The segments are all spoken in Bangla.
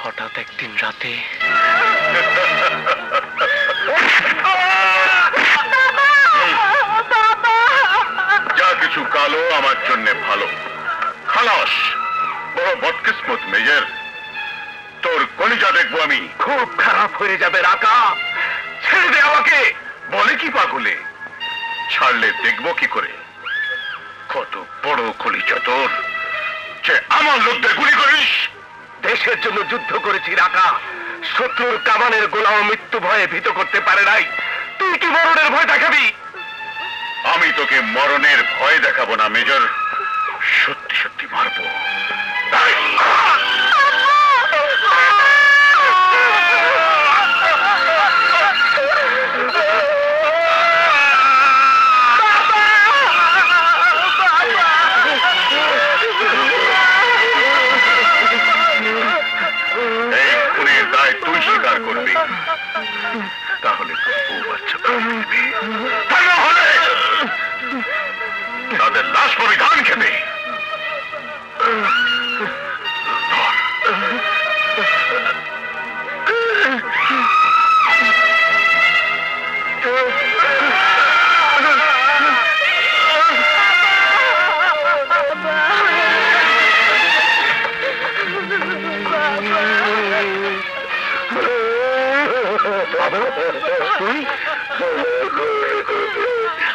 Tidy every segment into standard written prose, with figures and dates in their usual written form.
হঠাৎ একদিন রাতে যা কিছু কালো আমার জন্য ভালো। খালাস, বড় বদকিসমত মেজর। তোর কলিজা দেখবো আমি। খুব খারাপ হয়ে যাবে রাকা, ছেড়ে দে আমাকে। বলে কি পাগলে? ছাড়লে দেখবো কি করে? কত বড় কলিজা তোর যে আমার লোকদের গুলি করিস। দেশের জন্য যুদ্ধ করেছি রাকা, শত্রুর কামানের গোলাম মৃত্যু ভয়ে ভীত করতে পারে নাই। তুই কি মরণের ভয় দেখাবি? আমি তোকে মরণের ভয় দেখাবো না মেজর, সত্যি সত্যি মারবো। এই খুনের দায় তুই স্বীকার করবি, তাহলে তোর বউ বাচ্চা হলে তাদের লাশ পাবি ধান খেতে।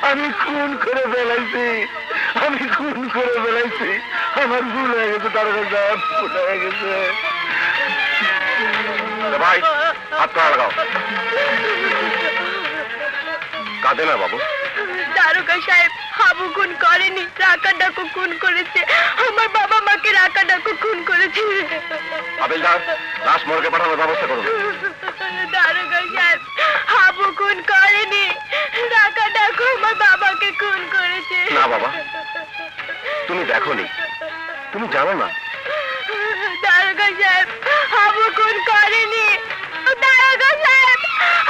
আমি খুন করে ফেলাইছি, আমি খুন করে ফেলাইছি। আমার ভুল হয়ে গেছে, তার ভুল হয়ে গেছে। ভাই হাত পা লাগাও। কাঁদে না বাবু। দারোগা সাহেব, হাবু খুন করেনি, রাকা ডাকু খুন করেছে। আমার বাবা মাকে রাকা ডাকু খুন করেছে। আবেলদার, লাশ মর্গে পাঠানোর ব্যবস্থা করুন। দারোগা সাহেব, হাবু খুন করেনি, রাকা ডাকু আমার বাবাকে খুন করেছে। না বাবা, তুমি দেখোনি, তুমি জানো না। দারোগা সাহেব, হাবু খুন করেনি। দারোগা সাহেব,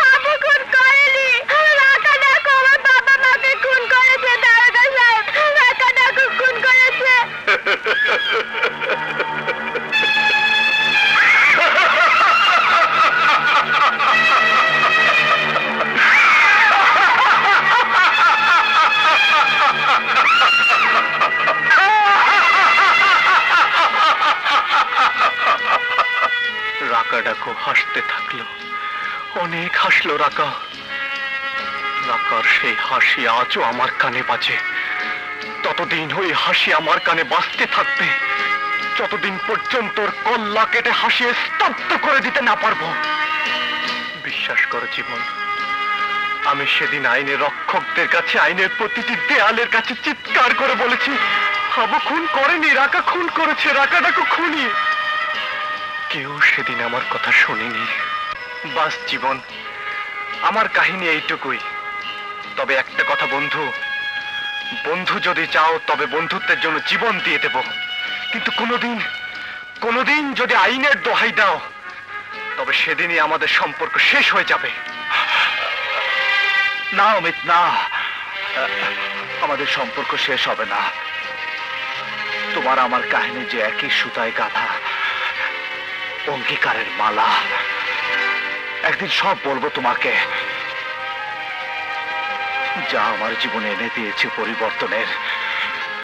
হাবু খুন করেনি, রাকা ডাকু আমার বাবা মাকে খুন করেছে। দারোগা সাহেব, রাকা ডাকু খুন করেছে। রাকা ডাকো হাসতে থাকলো, অনেক হাসলো রাকা। রাকার সেই হাসি আজও আমার কানে বাজে। ততদিন ওই হাসি আমার কানে বাজতে থাকবে যতদিন পর্যন্ত ওর কল্লা কেটে হাসিয়ে স্তব্ধ করে দিতে না পারবো। বিশ্বাস করো জীবন, আমি সেদিন আইনের রক্ষকদের কাছে, আইনের প্রতিটি দেয়ালের কাছে চিৎকার করে বলেছি, হাবু খুন করেনি, রাকা খুন করেছে, রাকা ডাকু খুনি। কেউ সেদিন আমার কথা শোনেনি। বাস জীবন, আমার কাহিনী এইটুকুই। তবে একটা কথা বন্ধু, বন্ধু যদি চাও তবে বন্ধুত্বের জন্য জীবন দিয়ে দেব, কিন্তু কোনোদিন যদি আইনের দোহাই দাও তবে সেদিনই আমাদের সম্পর্ক শেষ হয়ে যাবে। না অমিত, না, আমাদের সম্পর্ক শেষ হবে না। তোমার আমার কাহিনী যে একই সুতায় গাঁথা, অঙ্গীকারের মালা। একদিন সব বলবো তোমাকে, যা আমার জীবনে এনে দিয়েছে পরিবর্তনের